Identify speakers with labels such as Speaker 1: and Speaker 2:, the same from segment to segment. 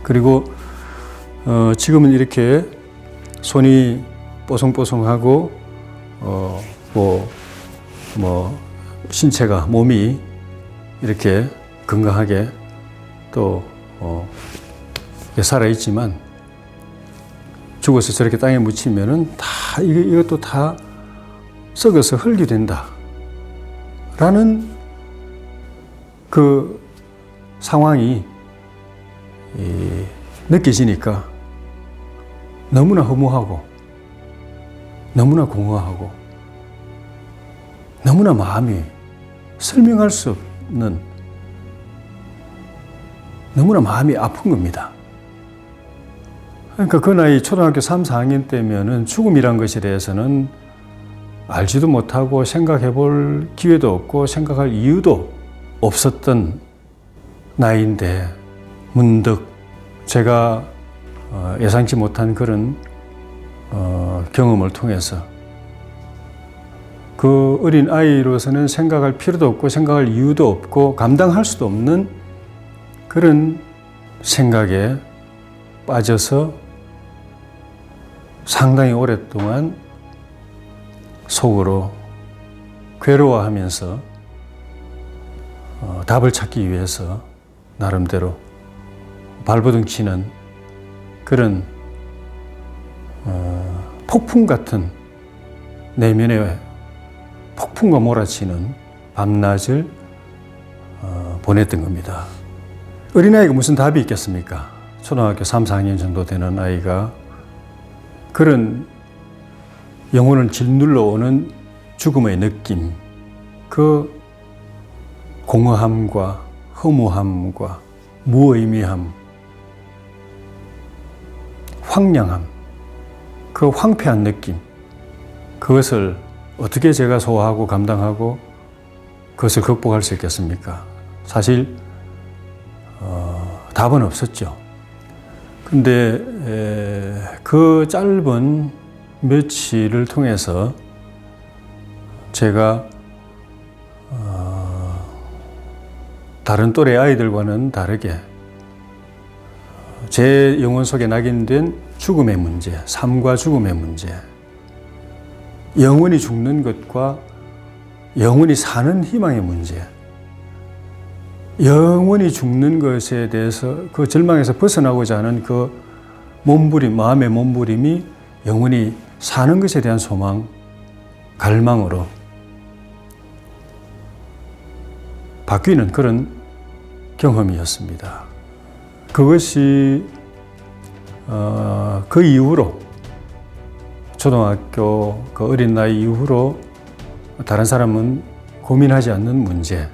Speaker 1: 그리고 지금은 이렇게 손이 뽀송뽀송하고 신체가 몸이 이렇게 건강하게 또 살아있지만 죽어서 저렇게 땅에 묻히면은 다 이것도 다 썩어서 흙이 된다 라는 그 상황이 느껴지니까 너무나 허무하고 너무나 공허하고 너무나 마음이 설명할 수 없는 너무나 마음이 아픈 겁니다. 그러니까 그 나이 초등학교 3, 4학년 때면은 죽음이란 것에 대해서는 알지도 못하고 생각해 볼 기회도 없고 생각할 이유도 없었던 나이인데 문득 제가 예상치 못한 그런 경험을 통해서 그 어린 아이로서는 생각할 필요도 없고 생각할 이유도 없고 감당할 수도 없는 그런 생각에 빠져서 상당히 오랫동안 속으로 괴로워하면서 답을 찾기 위해서 나름대로 발버둥 치는 그런 폭풍 같은 내면의 폭풍과 몰아치는 밤낮을 보냈던 겁니다. 어린아이가 무슨 답이 있겠습니까? 초등학교 3, 4학년 정도 되는 아이가 그런 영혼을 짓눌러 오는 죽음의 느낌, 그 공허함과 허무함과 무의미함, 황량함, 그 황폐한 느낌, 그것을 어떻게 제가 소화하고 감당하고 그것을 극복할 수 있겠습니까? 사실 답은 없었죠. 근데 그 짧은 며칠을 통해서 제가 다른 또래 아이들과는 다르게 제 영혼 속에 낙인된 죽음의 문제, 삶과 죽음의 문제, 영원히 죽는 것과 영원히 사는 희망의 문제, 영원히 죽는 것에 대해서 그 절망에서 벗어나고자 하는 그 몸부림, 마음의 몸부림이 영원히 사는 것에 대한 소망, 갈망으로 바뀌는 그런 경험이었습니다. 그것이 그 이후로 초등학교 그 어린 나이 이후로 다른 사람은 고민하지 않는 문제를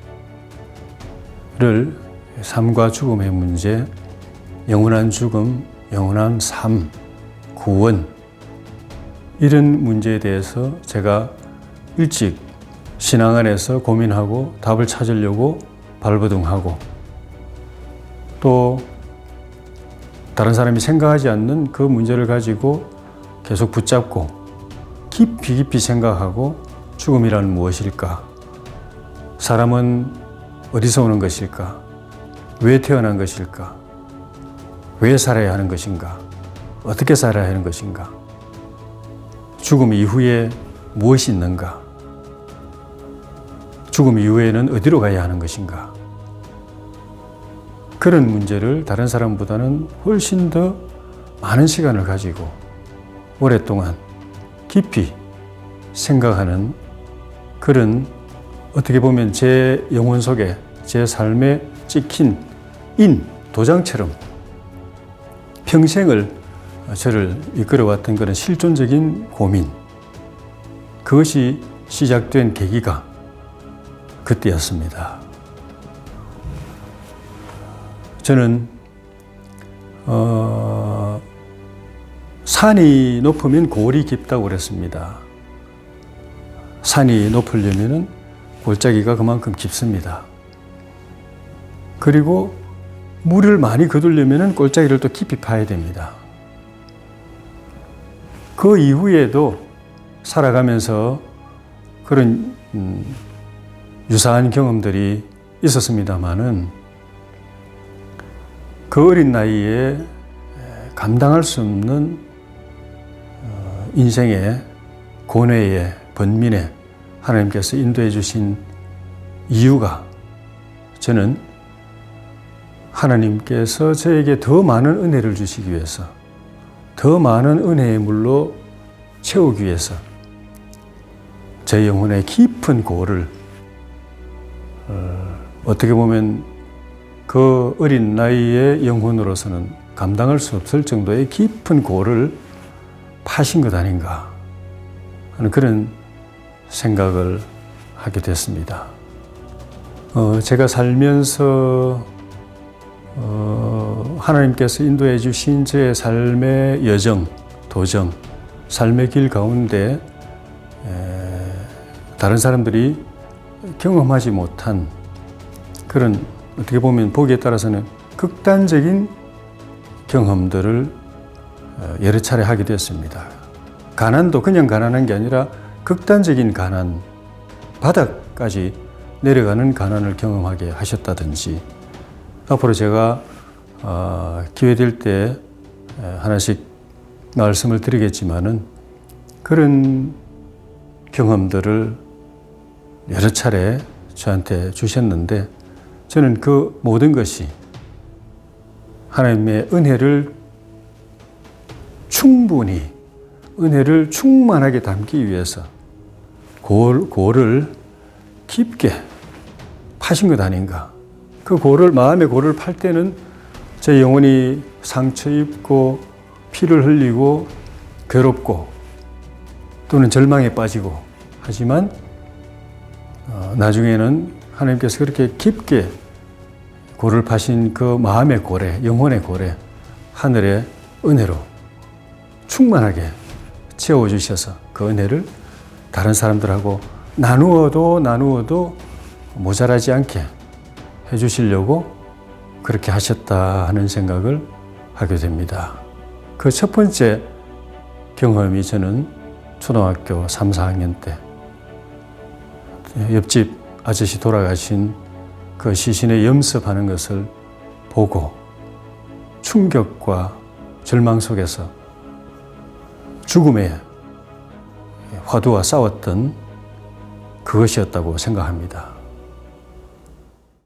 Speaker 1: 삶과 죽음의 문제, 영원한 죽음, 영원한 삶, 구원 이런 문제에 대해서 제가 일찍 신앙 안에서 고민하고 답을 찾으려고 발버둥하고 또 다른 사람이 생각하지 않는 그 문제를 가지고 계속 붙잡고 깊이 생각하고 죽음이란 무엇일까? 사람은 어디서 오는 것일까? 왜 태어난 것일까? 왜 살아야 하는 것인가? 어떻게 살아야 하는 것인가? 죽음 이후에 무엇이 있는가? 죽음 이후에는 어디로 가야 하는 것인가? 그런 문제를 다른 사람보다는 훨씬 더 많은 시간을 가지고 오랫동안 깊이 생각하는 그런 어떻게 보면 제 영혼 속에 제 삶에 찍힌 도장처럼 평생을 저를 이끌어왔던 그런 실존적인 고민, 그것이 시작된 계기가 그때였습니다. 저는 산이 높으면 골이 깊다고 그랬습니다. 산이 높으려면 골짜기가 그만큼 깊습니다. 그리고 물을 많이 거두려면 골짜기를 또 깊이 파야 됩니다. 그 이후에도 살아가면서 그런 유사한 경험들이 있었습니다마는 그 어린 나이에 감당할 수 없는 인생의 고뇌에 번민에 하나님께서 인도해 주신 이유가 저는 하나님께서 저에게 더 많은 은혜를 주시기 위해서 더 많은 은혜의 물로 채우기 위해서 제 영혼의 깊은 고를 어떻게 보면 그 어린 나이의 영혼으로서는 감당할 수 없을 정도의 깊은 고를 파신 것 아닌가 하는 그런 생각을 하게 됐습니다. 제가 살면서 하나님께서 인도해 주신 저의 삶의 여정, 도정, 삶의 길 가운데 다른 사람들이 경험하지 못한 그런 어떻게 보면 보기에 따라서는 극단적인 경험들을 여러 차례 하게 되었습니다. 가난도 그냥 가난한 게 아니라 극단적인 가난, 바닥까지 내려가는 가난을 경험하게 하셨다든지 앞으로 제가 기회 될 때 하나씩 말씀을 드리겠지만은 그런 경험들을 여러 차례 저한테 주셨는데 저는 그 모든 것이 하나님의 은혜를 충분히 은혜를 충만하게 담기 위해서 고를 깊게 파신 것 아닌가. 그 고를 마음의 고를 팔 때는 제 영혼이 상처 입고 피를 흘리고 괴롭고 또는 절망에 빠지고 하지만 나중에는 하나님께서 그렇게 깊게 고를 파신 그 마음의 고래, 영혼의 고래, 하늘의 은혜로 충만하게 채워주셔서 그 은혜를 다른 사람들하고 나누어도 모자라지 않게 해주시려고 그렇게 하셨다 하는 생각을 하게 됩니다. 그 첫 번째 경험이 저는 초등학교 3, 4학년 때 옆집 아저씨 돌아가신 그 시신의 염습하는 것을 보고 충격과 절망 속에서 죽음의 화두와 싸웠던 그것이었다고 생각합니다.